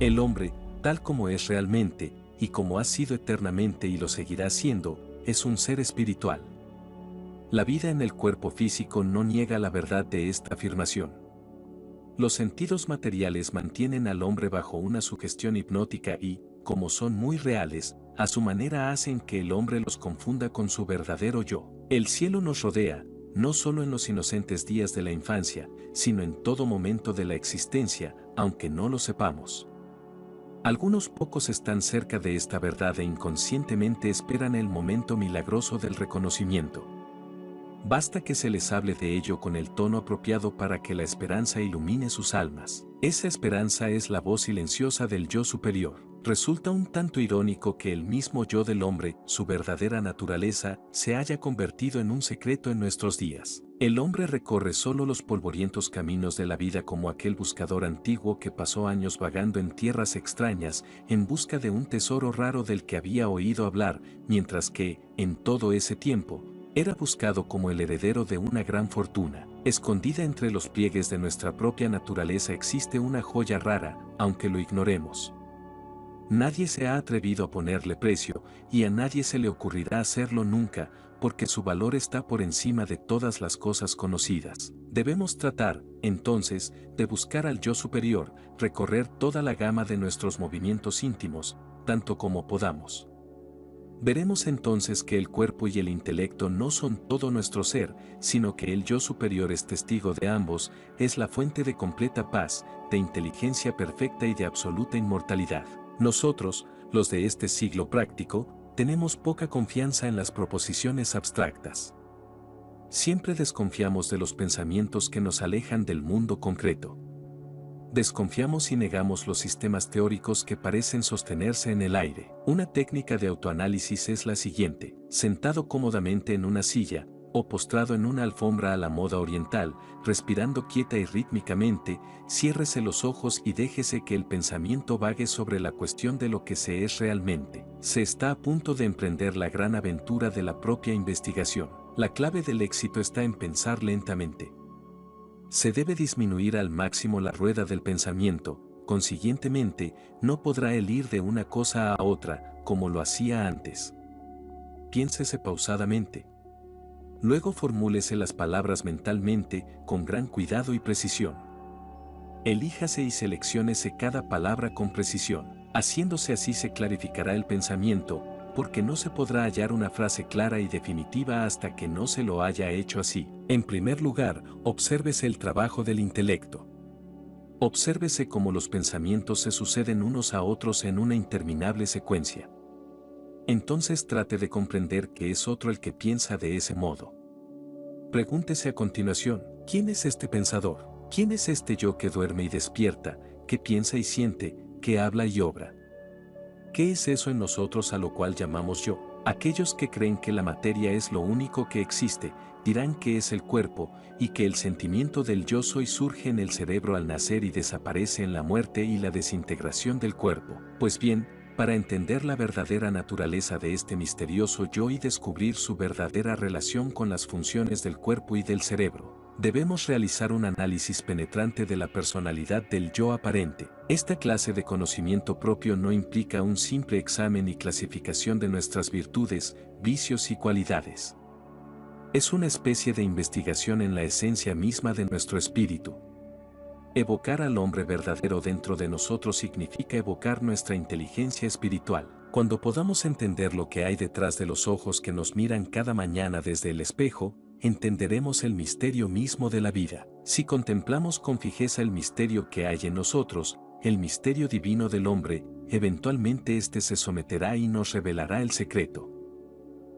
El hombre, tal como es realmente, y como ha sido eternamente y lo seguirá siendo, es un ser espiritual. La vida en el cuerpo físico no niega la verdad de esta afirmación. Los sentidos materiales mantienen al hombre bajo una sugestión hipnótica y, como son muy reales, a su manera hacen que el hombre los confunda con su verdadero yo. El cielo nos rodea, no solo en los inocentes días de la infancia, sino en todo momento de la existencia, aunque no lo sepamos. Algunos pocos están cerca de esta verdad e inconscientemente esperan el momento milagroso del reconocimiento. Basta que se les hable de ello con el tono apropiado para que la esperanza ilumine sus almas. Esa esperanza es la voz silenciosa del yo superior. Resulta un tanto irónico que el mismo yo del hombre, su verdadera naturaleza, se haya convertido en un secreto en nuestros días. El hombre recorre solo los polvorientos caminos de la vida como aquel buscador antiguo que pasó años vagando en tierras extrañas en busca de un tesoro raro del que había oído hablar, mientras que, en todo ese tiempo, era buscado como el heredero de una gran fortuna. Escondida entre los pliegues de nuestra propia naturaleza existe una joya rara, aunque lo ignoremos. Nadie se ha atrevido a ponerle precio, y a nadie se le ocurrirá hacerlo nunca, porque su valor está por encima de todas las cosas conocidas. Debemos tratar, entonces, de buscar al yo superior, recorrer toda la gama de nuestros movimientos íntimos, tanto como podamos. Veremos entonces que el cuerpo y el intelecto no son todo nuestro ser, sino que el yo superior es testigo de ambos, es la fuente de completa paz, de inteligencia perfecta y de absoluta inmortalidad. Nosotros, los de este siglo práctico, tenemos poca confianza en las proposiciones abstractas. Siempre desconfiamos de los pensamientos que nos alejan del mundo concreto. Desconfiamos y negamos los sistemas teóricos que parecen sostenerse en el aire. Una técnica de autoanálisis es la siguiente: sentado cómodamente en una silla, o postrado en una alfombra a la moda oriental, respirando quieta y rítmicamente, ciérrese los ojos y déjese que el pensamiento vague sobre la cuestión de lo que se es realmente. Se está a punto de emprender la gran aventura de la propia investigación. La clave del éxito está en pensar lentamente. Se debe disminuir al máximo la rueda del pensamiento, consiguientemente, no podrá él ir de una cosa a otra, como lo hacía antes. Piénsese pausadamente. Luego formúlese las palabras mentalmente, con gran cuidado y precisión. Elíjase y selecciónese cada palabra con precisión. Haciéndose así se clarificará el pensamiento, porque no se podrá hallar una frase clara y definitiva hasta que no se lo haya hecho así. En primer lugar, obsérvese el trabajo del intelecto. Obsérvese cómo los pensamientos se suceden unos a otros en una interminable secuencia. Entonces trate de comprender que es otro el que piensa de ese modo. Pregúntese a continuación, ¿quién es este pensador? ¿Quién es este yo que duerme y despierta, que piensa y siente, que habla y obra? ¿Qué es eso en nosotros a lo cual llamamos yo? Aquellos que creen que la materia es lo único que existe, dirán que es el cuerpo, y que el sentimiento del yo soy surge en el cerebro al nacer y desaparece en la muerte y la desintegración del cuerpo. Pues bien, para entender la verdadera naturaleza de este misterioso yo y descubrir su verdadera relación con las funciones del cuerpo y del cerebro, debemos realizar un análisis penetrante de la personalidad del yo aparente. Esta clase de conocimiento propio no implica un simple examen y clasificación de nuestras virtudes, vicios y cualidades. Es una especie de investigación en la esencia misma de nuestro espíritu. Evocar al hombre verdadero dentro de nosotros significa evocar nuestra inteligencia espiritual. Cuando podamos entender lo que hay detrás de los ojos que nos miran cada mañana desde el espejo, entenderemos el misterio mismo de la vida. Si contemplamos con fijeza el misterio que hay en nosotros, el misterio divino del hombre, eventualmente éste se someterá y nos revelará el secreto.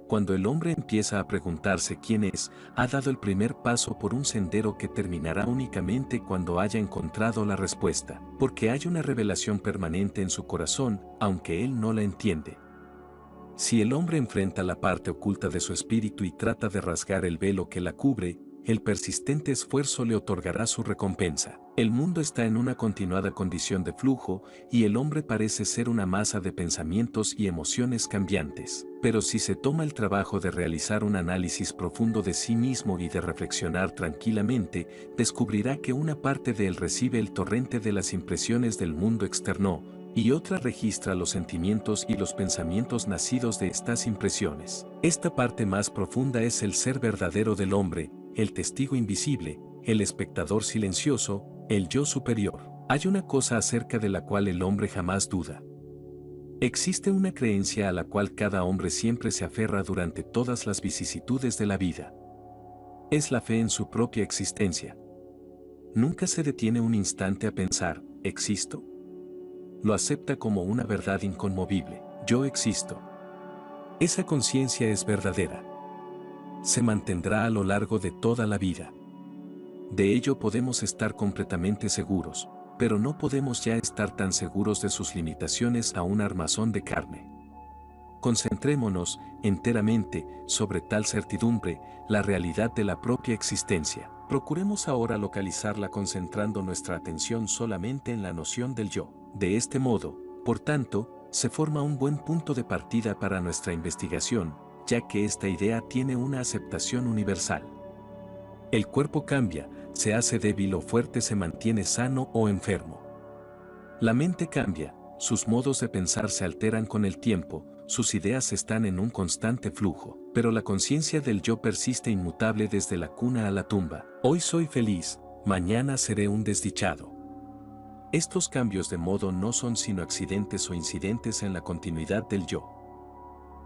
Cuando el hombre empieza a preguntarse quién es, ha dado el primer paso por un sendero que terminará únicamente cuando haya encontrado la respuesta, porque hay una revelación permanente en su corazón, aunque él no la entiende. Si el hombre enfrenta la parte oculta de su espíritu y trata de rasgar el velo que la cubre, el persistente esfuerzo le otorgará su recompensa. El mundo está en una continuada condición de flujo y el hombre parece ser una masa de pensamientos y emociones cambiantes. Pero si se toma el trabajo de realizar un análisis profundo de sí mismo y de reflexionar tranquilamente, descubrirá que una parte de él recibe el torrente de las impresiones del mundo externo, y otra registra los sentimientos y los pensamientos nacidos de estas impresiones. Esta parte más profunda es el ser verdadero del hombre, el testigo invisible, el espectador silencioso, el yo superior. Hay una cosa acerca de la cual el hombre jamás duda. Existe una creencia a la cual cada hombre siempre se aferra durante todas las vicisitudes de la vida. Es la fe en su propia existencia. Nunca se detiene un instante a pensar, ¿existo? Lo acepta como una verdad inconmovible, yo existo. Esa conciencia es verdadera. Se mantendrá a lo largo de toda la vida. De ello podemos estar completamente seguros, pero no podemos ya estar tan seguros de sus limitaciones a un armazón de carne. Concentrémonos, enteramente, sobre tal certidumbre, la realidad de la propia existencia. Procuremos ahora localizarla concentrando nuestra atención solamente en la noción del yo. De este modo, por tanto, se forma un buen punto de partida para nuestra investigación, ya que esta idea tiene una aceptación universal. El cuerpo cambia, se hace débil o fuerte, se mantiene sano o enfermo. La mente cambia, sus modos de pensar se alteran con el tiempo, sus ideas están en un constante flujo, pero la conciencia del yo persiste inmutable desde la cuna a la tumba. Hoy soy feliz, mañana seré un desdichado. Estos cambios de modo no son sino accidentes o incidentes en la continuidad del yo.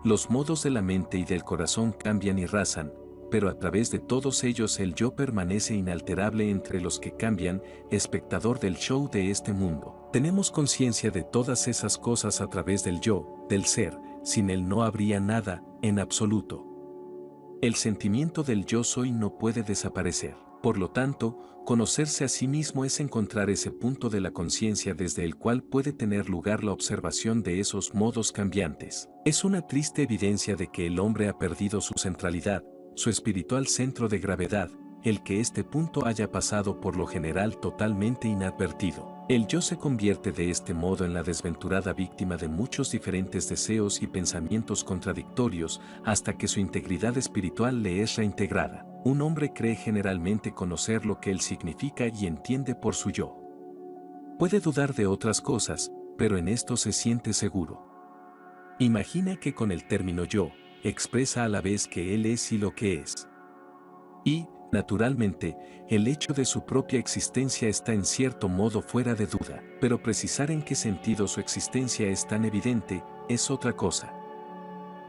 Los modos de la mente y del corazón cambian y rasan, pero a través de todos ellos el yo permanece inalterable entre los que cambian, espectador del show de este mundo. Tenemos conciencia de todas esas cosas a través del yo, del ser, sin él no habría nada, en absoluto. El sentimiento del yo soy no puede desaparecer. Por lo tanto, conocerse a sí mismo es encontrar ese punto de la conciencia desde el cual puede tener lugar la observación de esos modos cambiantes. Es una triste evidencia de que el hombre ha perdido su centralidad, su espiritual centro de gravedad, el que este punto haya pasado por lo general totalmente inadvertido. El yo se convierte de este modo en la desventurada víctima de muchos diferentes deseos y pensamientos contradictorios hasta que su integridad espiritual le es reintegrada. Un hombre cree generalmente conocer lo que él significa y entiende por su yo. Puede dudar de otras cosas, pero en esto se siente seguro. Imagina que con el término yo, expresa a la vez que él es y lo que es. Y, naturalmente, el hecho de su propia existencia está en cierto modo fuera de duda, pero precisar en qué sentido su existencia es tan evidente, es otra cosa.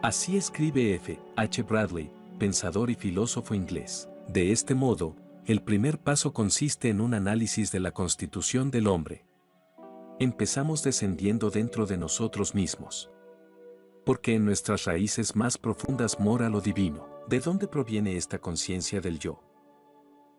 Así escribe F. H. Bradley, pensador y filósofo inglés. De este modo, el primer paso consiste en un análisis de la constitución del hombre. Empezamos descendiendo dentro de nosotros mismos. Porque en nuestras raíces más profundas mora lo divino. ¿De dónde proviene esta conciencia del yo?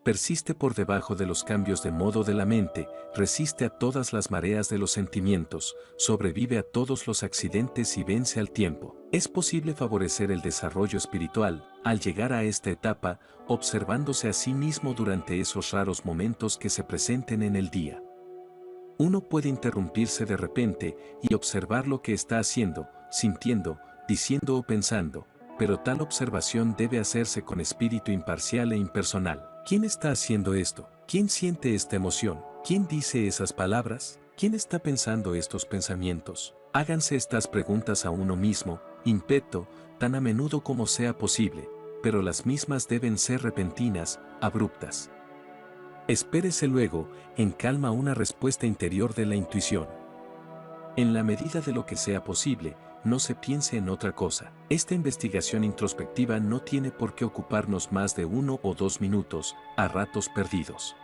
Persiste por debajo de los cambios de modo de la mente, resiste a todas las mareas de los sentimientos, sobrevive a todos los accidentes y vence al tiempo. Es posible favorecer el desarrollo espiritual, al llegar a esta etapa, observándose a sí mismo durante esos raros momentos que se presenten en el día. Uno puede interrumpirse de repente y observar lo que está haciendo, sintiendo, diciendo o pensando, pero tal observación debe hacerse con espíritu imparcial e impersonal. ¿Quién está haciendo esto? ¿Quién siente esta emoción? ¿Quién dice esas palabras? ¿Quién está pensando estos pensamientos? Háganse estas preguntas a uno mismo, in petto, tan a menudo como sea posible, pero las mismas deben ser repentinas, abruptas. Espérese luego, en calma, una respuesta interior de la intuición. En la medida de lo que sea posible, no se piense en otra cosa. Esta investigación introspectiva no tiene por qué ocuparnos más de 1 o 2 minutos, a ratos perdidos.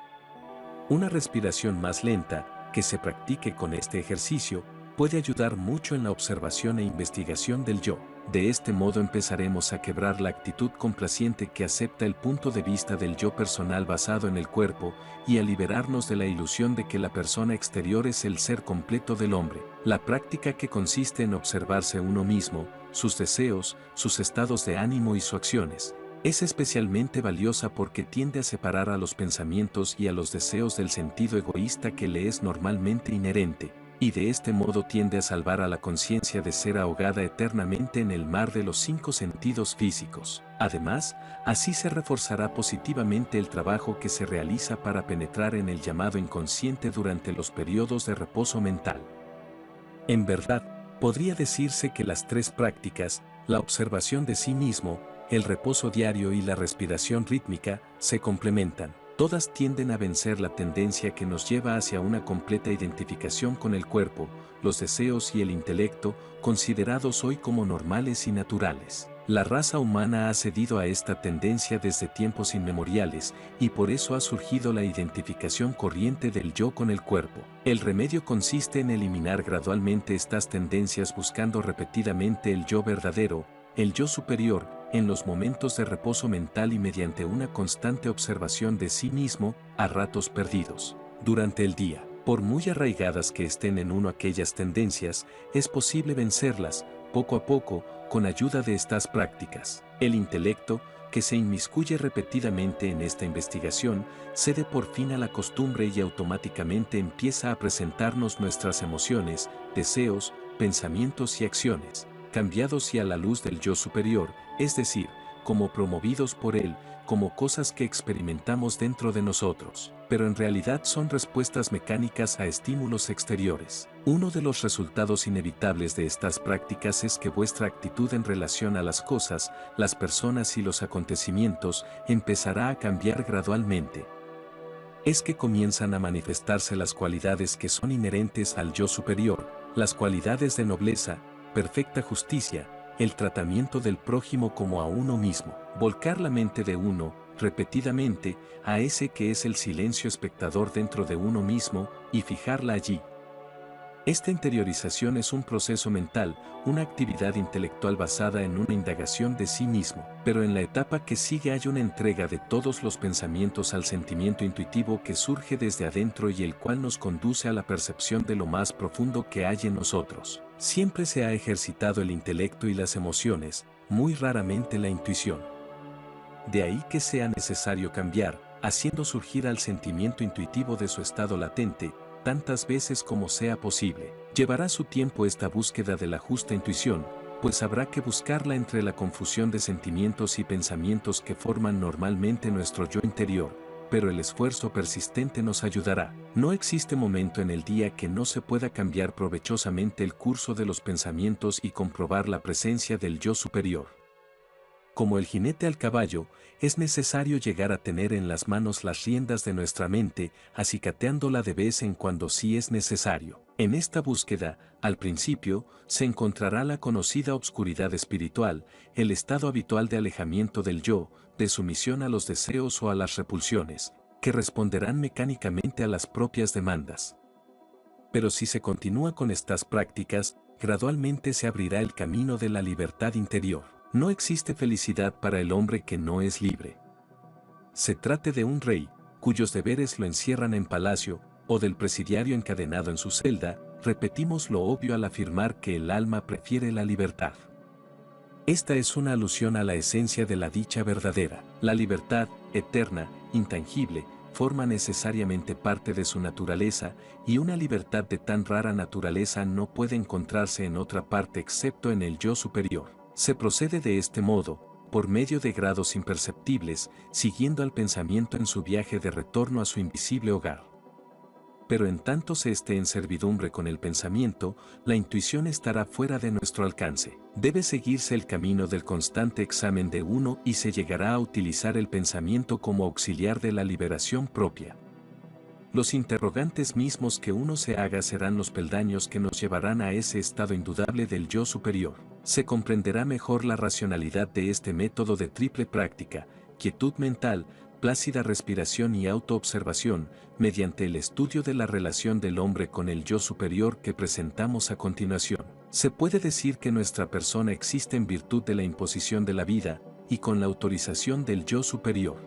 Una respiración más lenta, que se practique con este ejercicio, puede ayudar mucho en la observación e investigación del yo. De este modo empezaremos a quebrar la actitud complaciente que acepta el punto de vista del yo personal basado en el cuerpo y a liberarnos de la ilusión de que la persona exterior es el ser completo del hombre. La práctica, que consiste en observarse uno mismo, sus deseos, sus estados de ánimo y sus acciones, Es especialmente valiosa porque tiende a separar a los pensamientos y a los deseos del sentido egoísta que le es normalmente inherente, y de este modo tiende a salvar a la conciencia de ser ahogada eternamente en el mar de los 5 sentidos físicos. Además, así se reforzará positivamente el trabajo que se realiza para penetrar en el llamado inconsciente durante los periodos de reposo mental. En verdad, podría decirse que las 3 prácticas, la observación de sí mismo, el reposo diario y la respiración rítmica, se complementan. Todas tienden a vencer la tendencia que nos lleva hacia una completa identificación con el cuerpo, los deseos y el intelecto, considerados hoy como normales y naturales. La raza humana ha cedido a esta tendencia desde tiempos inmemoriales, y por eso ha surgido la identificación corriente del yo con el cuerpo. El remedio consiste en eliminar gradualmente estas tendencias buscando repetidamente el yo verdadero, el yo superior, en los momentos de reposo mental y mediante una constante observación de sí mismo, a ratos perdidos. Durante el día, por muy arraigadas que estén en uno aquellas tendencias, es posible vencerlas, poco a poco, con ayuda de estas prácticas. El intelecto, que se inmiscuye repetidamente en esta investigación, cede por fin a la costumbre y automáticamente empieza a presentarnos nuestras emociones, deseos, pensamientos y acciones, cambiados y a la luz del yo superior, es decir, como promovidos por él, como cosas que experimentamos dentro de nosotros, pero en realidad son respuestas mecánicas a estímulos exteriores. Uno de los resultados inevitables de estas prácticas es que vuestra actitud en relación a las cosas, las personas y los acontecimientos empezará a cambiar gradualmente. Es que comienzan a manifestarse las cualidades que son inherentes al yo superior, las cualidades de nobleza, perfecta justicia, el tratamiento del prójimo como a uno mismo, volcar la mente de uno, repetidamente, a ese que es el silencio espectador dentro de uno mismo, y fijarla allí. Esta interiorización es un proceso mental, una actividad intelectual basada en una indagación de sí mismo, pero en la etapa que sigue hay una entrega de todos los pensamientos al sentimiento intuitivo que surge desde adentro y el cual nos conduce a la percepción de lo más profundo que hay en nosotros. Siempre se ha ejercitado el intelecto y las emociones, muy raramente la intuición. De ahí que sea necesario cambiar, haciendo surgir al sentimiento intuitivo de su estado latente, tantas veces como sea posible. Llevará su tiempo esta búsqueda de la justa intuición, pues habrá que buscarla entre la confusión de sentimientos y pensamientos que forman normalmente nuestro yo interior, pero el esfuerzo persistente nos ayudará. No existe momento en el día que no se pueda cambiar provechosamente el curso de los pensamientos y comprobar la presencia del yo superior. Como el jinete al caballo, es necesario llegar a tener en las manos las riendas de nuestra mente, acicateándola de vez en cuando si es necesario. En esta búsqueda, al principio, se encontrará la conocida obscuridad espiritual, el estado habitual de alejamiento del yo, de sumisión a los deseos o a las repulsiones, que responderán mecánicamente a las propias demandas. Pero si se continúa con estas prácticas, gradualmente se abrirá el camino de la libertad interior. No existe felicidad para el hombre que no es libre. Se trate de un rey, cuyos deberes lo encierran en palacio, o del presidiario encadenado en su celda, repetimos lo obvio al afirmar que el alma prefiere la libertad. Esta es una alusión a la esencia de la dicha verdadera. La libertad, eterna, intangible, forma necesariamente parte de su naturaleza, y una libertad de tan rara naturaleza no puede encontrarse en otra parte excepto en el yo superior. Se procede de este modo, por medio de grados imperceptibles, siguiendo al pensamiento en su viaje de retorno a su invisible hogar. Pero en tanto se esté en servidumbre con el pensamiento, la intuición estará fuera de nuestro alcance. Debe seguirse el camino del constante examen de uno y se llegará a utilizar el pensamiento como auxiliar de la liberación propia. Los interrogantes mismos que uno se haga serán los peldaños que nos llevarán a ese estado indudable del yo superior. Se comprenderá mejor la racionalidad de este método de triple práctica, quietud mental, plácida respiración y autoobservación, mediante el estudio de la relación del hombre con el yo superior que presentamos a continuación. Se puede decir que nuestra persona existe en virtud de la imposición de la vida, y con la autorización del yo superior.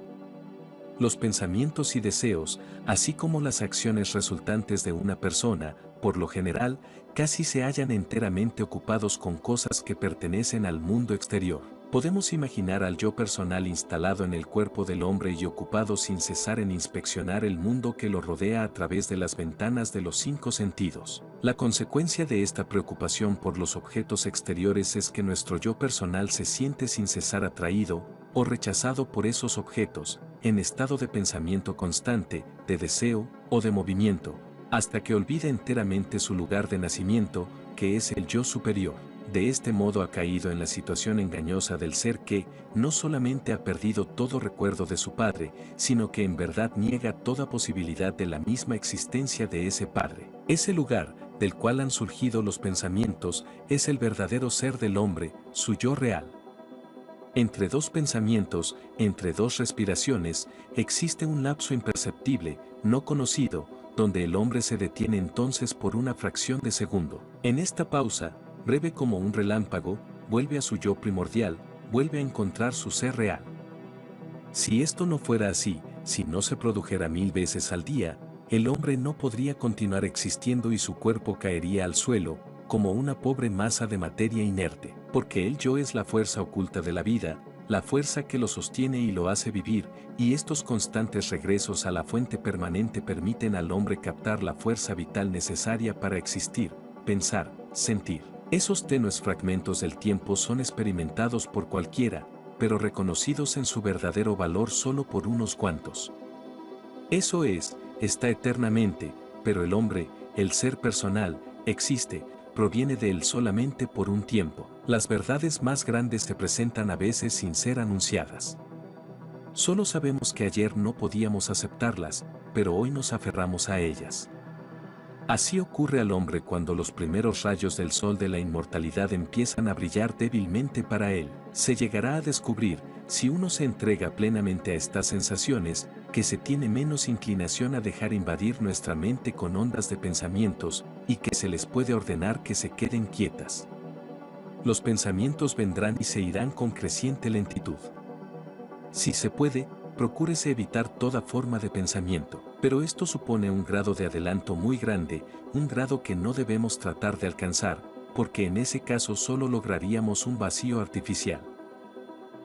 Los pensamientos y deseos, así como las acciones resultantes de una persona, por lo general, casi se hallan enteramente ocupados con cosas que pertenecen al mundo exterior. Podemos imaginar al yo personal instalado en el cuerpo del hombre y ocupado sin cesar en inspeccionar el mundo que lo rodea a través de las ventanas de los 5 sentidos. La consecuencia de esta preocupación por los objetos exteriores es que nuestro yo personal se siente sin cesar atraído o rechazado por esos objetos, en estado de pensamiento constante, de deseo o de movimiento, hasta que olvida enteramente su lugar de nacimiento, que es el yo superior. De este modo ha caído en la situación engañosa del ser que, no solamente ha perdido todo recuerdo de su padre, sino que en verdad niega toda posibilidad de la misma existencia de ese padre. Ese lugar, del cual han surgido los pensamientos, es el verdadero ser del hombre, su yo real. Entre dos pensamientos, entre dos respiraciones, existe un lapso imperceptible, no conocido, donde el hombre se detiene entonces por una fracción de segundo. En esta pausa, breve como un relámpago, vuelve a su yo primordial, vuelve a encontrar su ser real. Si esto no fuera así, si no se produjera 1000 veces al día, el hombre no podría continuar existiendo y su cuerpo caería al suelo, como una pobre masa de materia inerte, porque el yo es la fuerza oculta de la vida, la fuerza que lo sostiene y lo hace vivir, y estos constantes regresos a la fuente permanente permiten al hombre captar la fuerza vital necesaria para existir, pensar, sentir. Esos tenues fragmentos del tiempo son experimentados por cualquiera, pero reconocidos en su verdadero valor solo por unos cuantos. Eso es, está eternamente, pero el hombre, el ser personal, existe, proviene de él solamente por un tiempo. Las verdades más grandes se presentan a veces sin ser anunciadas. Solo sabemos que ayer no podíamos aceptarlas, pero hoy nos aferramos a ellas. Así ocurre al hombre cuando los primeros rayos del sol de la inmortalidad empiezan a brillar débilmente para él. Se llegará a descubrir, si uno se entrega plenamente a estas sensaciones, que se tiene menos inclinación a dejar invadir nuestra mente con ondas de pensamientos, y que se les puede ordenar que se queden quietas. Los pensamientos vendrán y se irán con creciente lentitud. Si se puede, procúrese evitar toda forma de pensamiento, pero esto supone un grado de adelanto muy grande, un grado que no debemos tratar de alcanzar, porque en ese caso solo lograríamos un vacío artificial.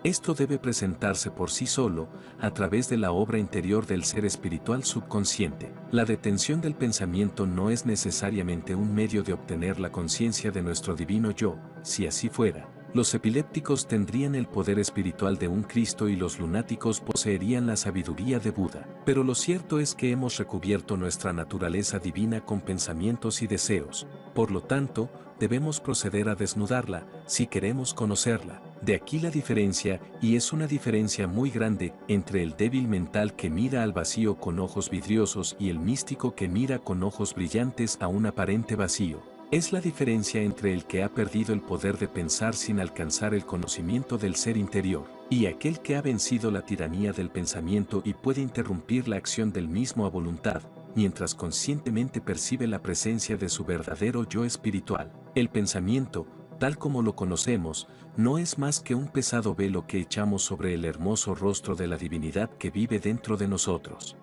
Esto debe presentarse por sí solo, a través de la obra interior del ser espiritual subconsciente. La detención del pensamiento no es necesariamente un medio de obtener la conciencia de nuestro divino yo, si así fuera. Los epilépticos tendrían el poder espiritual de un Cristo y los lunáticos poseerían la sabiduría de Buda. Pero lo cierto es que hemos recubierto nuestra naturaleza divina con pensamientos y deseos. Por lo tanto, debemos proceder a desnudarla, si queremos conocerla. De aquí la diferencia, y es una diferencia muy grande, entre el débil mental que mira al vacío con ojos vidriosos y el místico que mira con ojos brillantes a un aparente vacío. Es la diferencia entre el que ha perdido el poder de pensar sin alcanzar el conocimiento del ser interior, y aquel que ha vencido la tiranía del pensamiento y puede interrumpir la acción del mismo a voluntad, mientras conscientemente percibe la presencia de su verdadero yo espiritual. El pensamiento, tal como lo conocemos, no es más que un pesado velo que echamos sobre el hermoso rostro de la divinidad que vive dentro de nosotros.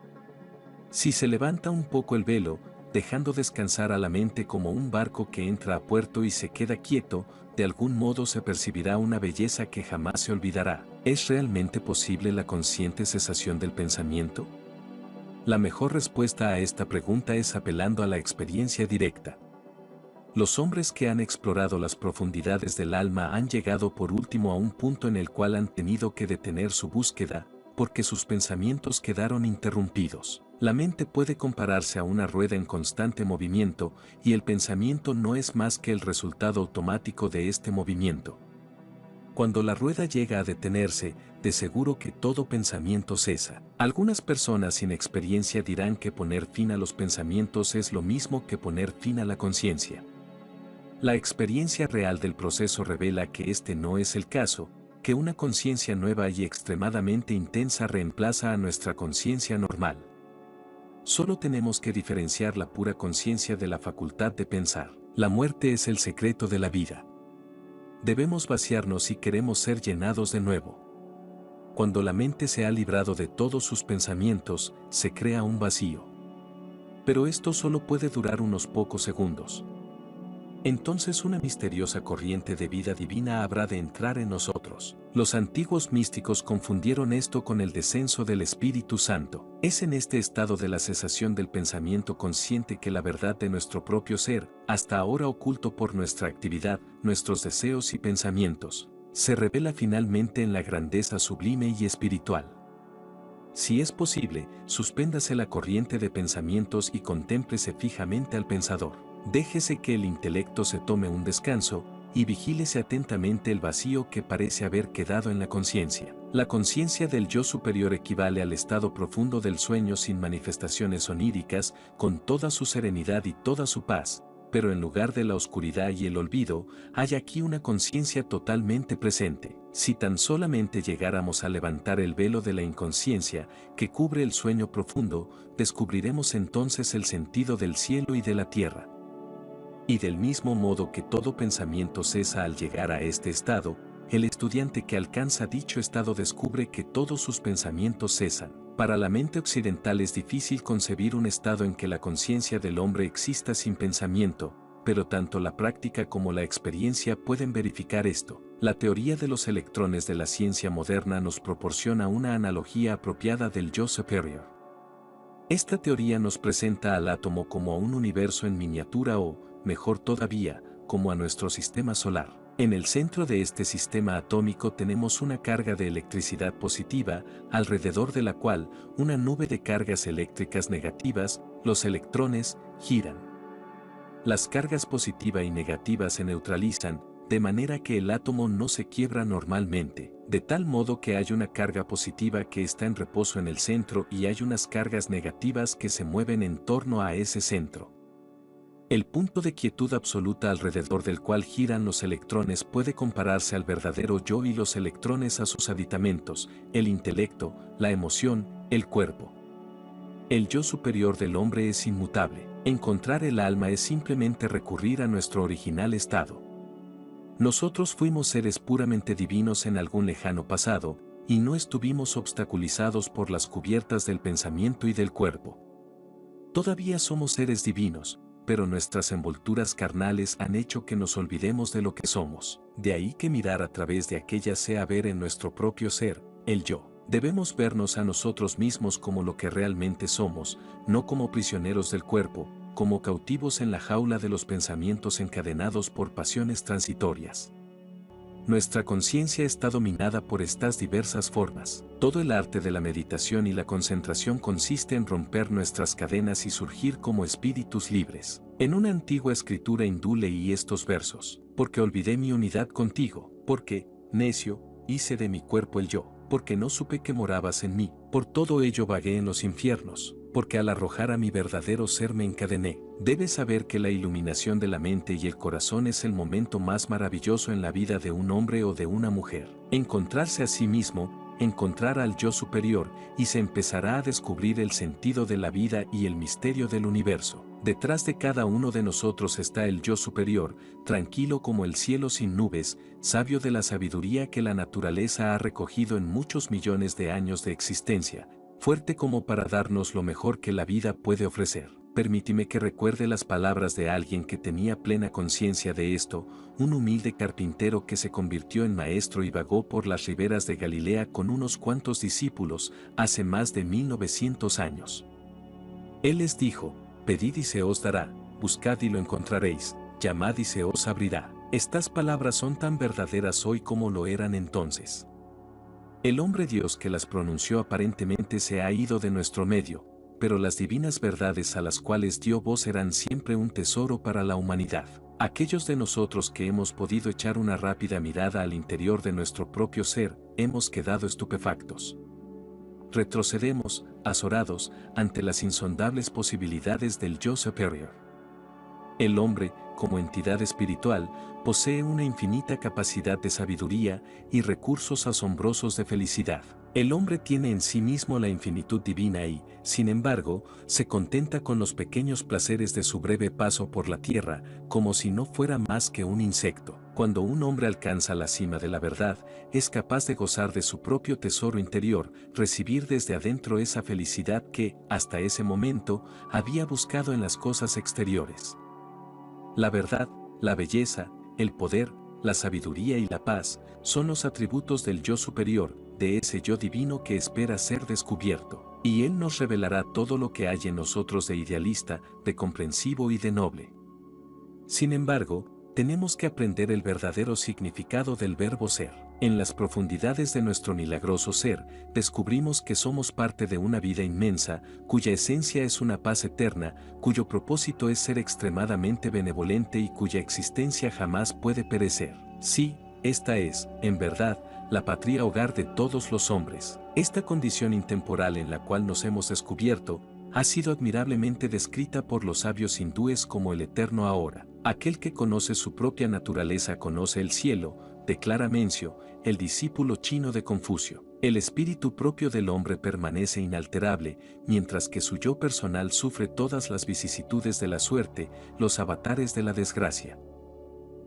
Si se levanta un poco el velo, dejando descansar a la mente como un barco que entra a puerto y se queda quieto, de algún modo se percibirá una belleza que jamás se olvidará. ¿Es realmente posible la consciente cesación del pensamiento? La mejor respuesta a esta pregunta es apelando a la experiencia directa. Los hombres que han explorado las profundidades del alma han llegado por último a un punto en el cual han tenido que detener su búsqueda, porque sus pensamientos quedaron interrumpidos. La mente puede compararse a una rueda en constante movimiento, y el pensamiento no es más que el resultado automático de este movimiento. Cuando la rueda llega a detenerse, de seguro que todo pensamiento cesa. Algunas personas sin experiencia dirán que poner fin a los pensamientos es lo mismo que poner fin a la conciencia. La experiencia real del proceso revela que este no es el caso, que una conciencia nueva y extremadamente intensa reemplaza a nuestra conciencia normal. Solo tenemos que diferenciar la pura conciencia de la facultad de pensar. La muerte es el secreto de la vida. Debemos vaciarnos si queremos ser llenados de nuevo. Cuando la mente se ha librado de todos sus pensamientos, se crea un vacío. Pero esto solo puede durar unos pocos segundos. entonces una misteriosa corriente de vida divina habrá de entrar en nosotros. Los antiguos místicos confundieron esto con el descenso del Espíritu Santo. Es en este estado de la cesación del pensamiento consciente que la verdad de nuestro propio ser, hasta ahora oculto por nuestra actividad, nuestros deseos y pensamientos, se revela finalmente en la grandeza sublime y espiritual. Si es posible, suspéndase la corriente de pensamientos y contémplese fijamente al pensador. Déjese que el intelecto se tome un descanso, y vigílese atentamente el vacío que parece haber quedado en la conciencia. La conciencia del yo superior equivale al estado profundo del sueño sin manifestaciones oníricas, con toda su serenidad y toda su paz, pero en lugar de la oscuridad y el olvido, hay aquí una conciencia totalmente presente. Si tan solamente llegáramos a levantar el velo de la inconsciencia que cubre el sueño profundo, descubriremos entonces el sentido del cielo y de la tierra. Y del mismo modo que todo pensamiento cesa al llegar a este estado, el estudiante que alcanza dicho estado descubre que todos sus pensamientos cesan. Para la mente occidental es difícil concebir un estado en que la conciencia del hombre exista sin pensamiento, pero tanto la práctica como la experiencia pueden verificar esto. La teoría de los electrones de la ciencia moderna nos proporciona una analogía apropiada del yo superior. Esta teoría nos presenta al átomo como a un universo en miniatura o, mejor todavía, como a nuestro sistema solar. En el centro de este sistema atómico tenemos una carga de electricidad positiva, alrededor de la cual una nube de cargas eléctricas negativas, los electrones, giran. Las cargas positiva y negativa se neutralizan, de manera que el átomo no se quiebra normalmente, de tal modo que hay una carga positiva que está en reposo en el centro y hay unas cargas negativas que se mueven en torno a ese centro. El punto de quietud absoluta alrededor del cual giran los electrones puede compararse al verdadero yo y los electrones a sus aditamentos, el intelecto, la emoción, el cuerpo. El yo superior del hombre es inmutable. Encontrar el alma es simplemente recurrir a nuestro original estado. Nosotros fuimos seres puramente divinos en algún lejano pasado, y no estuvimos obstaculizados por las cubiertas del pensamiento y del cuerpo. Todavía somos seres divinos, pero nuestras envolturas carnales han hecho que nos olvidemos de lo que somos. De ahí que mirar a través de aquellas sea ver en nuestro propio ser, el yo. Debemos vernos a nosotros mismos como lo que realmente somos, no como prisioneros del cuerpo, como cautivos en la jaula de los pensamientos encadenados por pasiones transitorias. Nuestra conciencia está dominada por estas diversas formas. Todo el arte de la meditación y la concentración consiste en romper nuestras cadenas y surgir como espíritus libres. En una antigua escritura hindú leí estos versos: porque olvidé mi unidad contigo, porque, necio, hice de mi cuerpo el yo, porque no supe que morabas en mí, por todo ello vagué en los infiernos, porque al arrojar a mi verdadero ser me encadené. Debes saber que la iluminación de la mente y el corazón es el momento más maravilloso en la vida de un hombre o de una mujer. Encontrarse a sí mismo, encontrar al yo superior, y se empezará a descubrir el sentido de la vida y el misterio del universo. Detrás de cada uno de nosotros está el yo superior, tranquilo como el cielo sin nubes, sabio de la sabiduría que la naturaleza ha recogido en muchos millones de años de existencia, fuerte como para darnos lo mejor que la vida puede ofrecer. Permíteme que recuerde las palabras de alguien que tenía plena conciencia de esto, un humilde carpintero que se convirtió en maestro y vagó por las riberas de Galilea con unos cuantos discípulos, hace más de 1900 años. Él les dijo: pedid y se os dará, buscad y lo encontraréis, llamad y se os abrirá. Estas palabras son tan verdaderas hoy como lo eran entonces. El hombre Dios que las pronunció aparentemente se ha ido de nuestro medio, pero las divinas verdades a las cuales dio voz serán siempre un tesoro para la humanidad. Aquellos de nosotros que hemos podido echar una rápida mirada al interior de nuestro propio ser, hemos quedado estupefactos. Retrocedemos, azorados, ante las insondables posibilidades del yo superior. El hombre, como entidad espiritual, posee una infinita capacidad de sabiduría y recursos asombrosos de felicidad. El hombre tiene en sí mismo la infinitud divina y, sin embargo, se contenta con los pequeños placeres de su breve paso por la tierra, como si no fuera más que un insecto. Cuando un hombre alcanza la cima de la verdad, es capaz de gozar de su propio tesoro interior, recibir desde adentro esa felicidad que, hasta ese momento, había buscado en las cosas exteriores. La verdad, la belleza, el poder, la sabiduría y la paz son los atributos del yo superior, de ese yo divino que espera ser descubierto, y Él nos revelará todo lo que hay en nosotros de idealista, de comprensivo y de noble. Sin embargo, tenemos que aprender el verdadero significado del verbo ser. En las profundidades de nuestro milagroso ser, descubrimos que somos parte de una vida inmensa, cuya esencia es una paz eterna, cuyo propósito es ser extremadamente benevolente y cuya existencia jamás puede perecer. Sí, esta es, en verdad, la patria hogar de todos los hombres. Esta condición intemporal en la cual nos hemos descubierto, ha sido admirablemente descrita por los sabios hindúes como el eterno ahora. Aquel que conoce su propia naturaleza conoce el cielo, declara Mencio, el discípulo chino de Confucio. El espíritu propio del hombre permanece inalterable, mientras que su yo personal sufre todas las vicisitudes de la suerte, los avatares de la desgracia.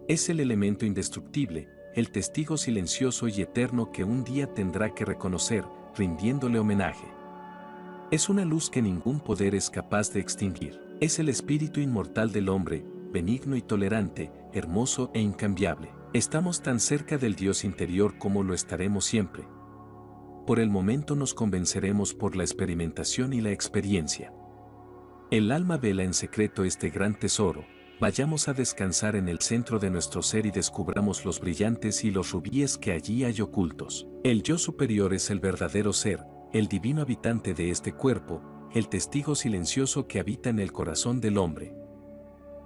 Es el elemento indestructible, el testigo silencioso y eterno que un día tendrá que reconocer, rindiéndole homenaje. Es una luz que ningún poder es capaz de extinguir. Es el espíritu inmortal del hombre, benigno y tolerante, hermoso e incambiable. Estamos tan cerca del Dios interior como lo estaremos siempre. Por el momento nos convenceremos por la experimentación y la experiencia. El alma vela en secreto este gran tesoro. Vayamos a descansar en el centro de nuestro ser y descubramos los brillantes y los rubíes que allí hay ocultos. El yo superior es el verdadero ser, el divino habitante de este cuerpo, el testigo silencioso que habita en el corazón del hombre.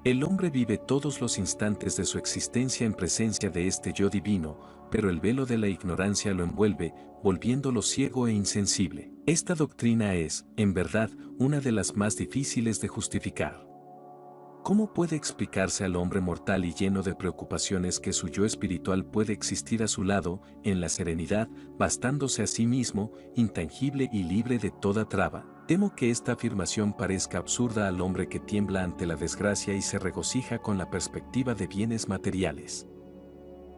El hombre vive todos los instantes de su existencia en presencia de este yo divino, pero el velo de la ignorancia lo envuelve, volviéndolo ciego e insensible. Esta doctrina es, en verdad, una de las más difíciles de justificar. ¿Cómo puede explicarse al hombre mortal y lleno de preocupaciones que su yo espiritual puede existir a su lado, en la serenidad, bastándose a sí mismo, intangible y libre de toda traba? Temo que esta afirmación parezca absurda al hombre que tiembla ante la desgracia y se regocija con la perspectiva de bienes materiales.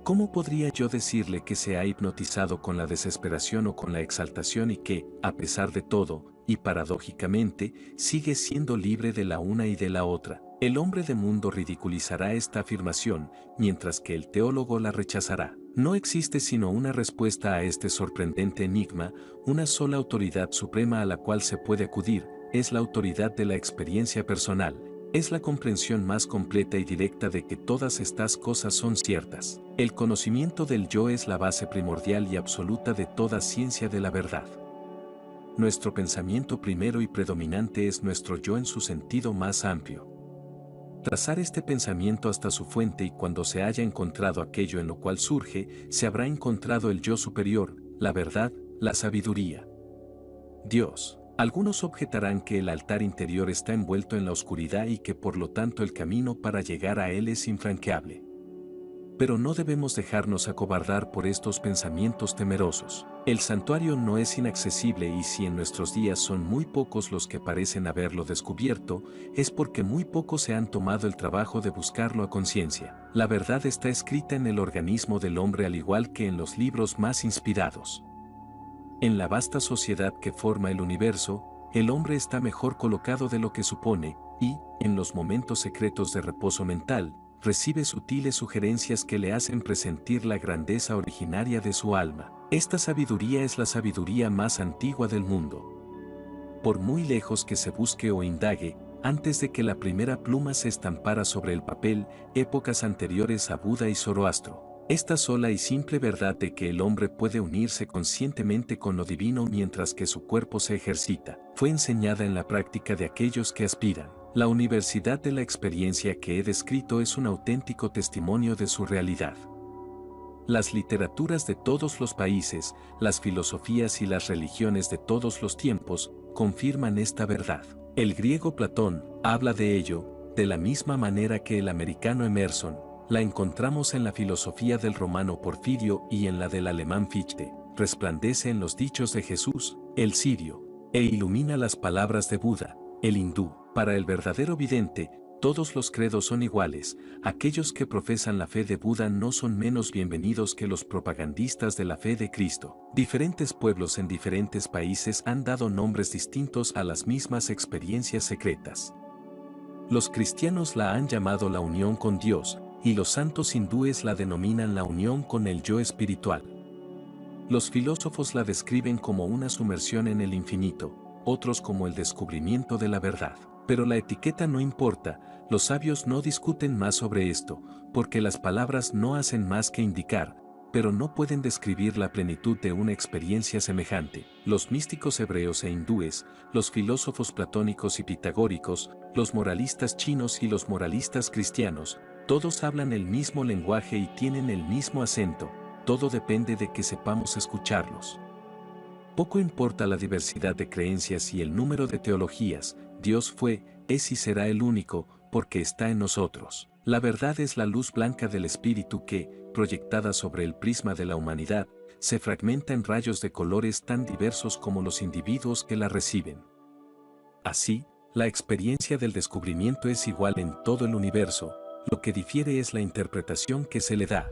¿Cómo podría yo decirle que se ha hipnotizado con la desesperación o con la exaltación y que, a pesar de todo, y paradójicamente, sigue siendo libre de la una y de la otra? El hombre de mundo ridiculizará esta afirmación, mientras que el teólogo la rechazará. No existe sino una respuesta a este sorprendente enigma, una sola autoridad suprema a la cual se puede acudir, es la autoridad de la experiencia personal. Es la comprensión más completa y directa de que todas estas cosas son ciertas. El conocimiento del yo es la base primordial y absoluta de toda ciencia de la verdad. Nuestro pensamiento primero y predominante es nuestro yo en su sentido más amplio. Trazar este pensamiento hasta su fuente y cuando se haya encontrado aquello en lo cual surge, se habrá encontrado el yo superior, la verdad, la sabiduría. Dios. Algunos objetarán que el altar interior está envuelto en la oscuridad y que por lo tanto el camino para llegar a él es infranqueable. Pero no debemos dejarnos acobardar por estos pensamientos temerosos. El santuario no es inaccesible y si en nuestros días son muy pocos los que parecen haberlo descubierto, es porque muy pocos se han tomado el trabajo de buscarlo a conciencia. La verdad está escrita en el organismo del hombre al igual que en los libros más inspirados. En la vasta sociedad que forma el universo, el hombre está mejor colocado de lo que supone, y, en los momentos secretos de reposo mental, recibe sutiles sugerencias que le hacen presentir la grandeza originaria de su alma. Esta sabiduría es la sabiduría más antigua del mundo. Por muy lejos que se busque o indague, antes de que la primera pluma se estampara sobre el papel, épocas anteriores a Buda y Zoroastro, esta sola y simple verdad de que el hombre puede unirse conscientemente con lo divino mientras que su cuerpo se ejercita, fue enseñada en la práctica de aquellos que aspiran. La universidad de la experiencia que he descrito es un auténtico testimonio de su realidad. Las literaturas de todos los países, las filosofías y las religiones de todos los tiempos, confirman esta verdad. El griego Platón habla de ello, de la misma manera que el americano Emerson. La encontramos en la filosofía del romano Porfirio y en la del alemán Fichte. Resplandece en los dichos de Jesús, el sirio, e ilumina las palabras de Buda, el hindú. Para el verdadero vidente, todos los credos son iguales. Aquellos que profesan la fe de Buda no son menos bienvenidos que los propagandistas de la fe de Cristo. Diferentes pueblos en diferentes países han dado nombres distintos a las mismas experiencias secretas. Los cristianos la han llamado la unión con Dios, y los santos hindúes la denominan la unión con el yo espiritual. Los filósofos la describen como una sumersión en el infinito, otros como el descubrimiento de la verdad. Pero la etiqueta no importa, los sabios no discuten más sobre esto, porque las palabras no hacen más que indicar, pero no pueden describir la plenitud de una experiencia semejante. Los místicos hebreos e hindúes, los filósofos platónicos y pitagóricos, los moralistas chinos y los moralistas cristianos, todos hablan el mismo lenguaje y tienen el mismo acento, todo depende de que sepamos escucharlos. Poco importa la diversidad de creencias y el número de teologías, Dios fue, es y será el único, porque está en nosotros. La verdad es la luz blanca del Espíritu que, proyectada sobre el prisma de la humanidad, se fragmenta en rayos de colores tan diversos como los individuos que la reciben. Así, la experiencia del descubrimiento es igual en todo el universo, lo que difiere es la interpretación que se le da.